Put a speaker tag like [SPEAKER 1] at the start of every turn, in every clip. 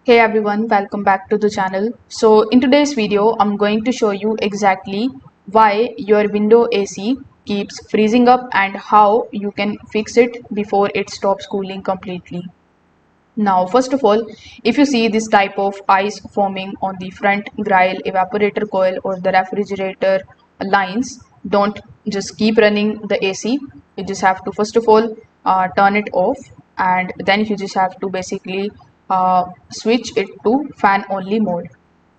[SPEAKER 1] Hey everyone, welcome back to the channel. So in today's video, I'm going to show you exactly why your window AC keeps freezing up and how you can fix it before it stops cooling completely. Now, first of all, if you see this type of ice forming on the front grill, evaporator coil or the refrigerator lines, don't just keep running the AC. You just have to first of all turn it off, and then you just have to basically switch it to fan only mode.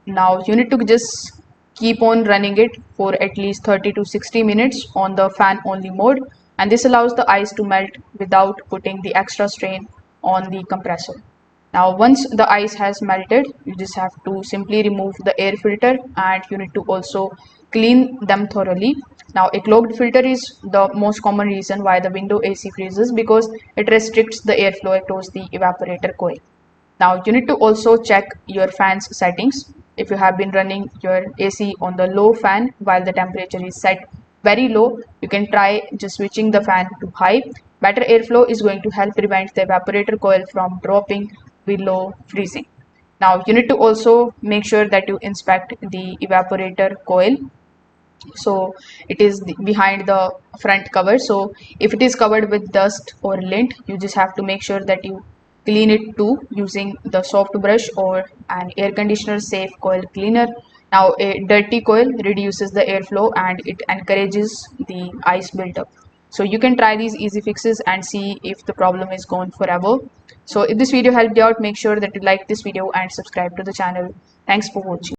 [SPEAKER 1] Now you need to just keep on running it for at least 30 to 60 minutes on the fan only mode, and this allows the ice to melt without putting the extra strain on the compressor. Now once the ice has melted, you just have to simply remove the air filter and you need to also clean them thoroughly. Now a clogged filter is the most common reason why the window AC freezes because it restricts the airflow across the evaporator coil. Now you need to also check your fan's settings. If you have been running your AC on the low fan while the temperature is set very low, you can try just switching the fan to high. Better airflow is going to help prevent the evaporator coil from dropping below freezing. Now you need to also make sure that you inspect the evaporator coil, so it is behind the front cover. So if it is covered with dust or lint, you just have to make sure that you clean it too using the soft brush or an air conditioner safe coil cleaner. Now a dirty coil reduces the airflow and it encourages the ice buildup. So you can try these easy fixes and see if the problem is gone forever. So if this video helped you out, make sure that you like this video and subscribe to the channel. Thanks for watching.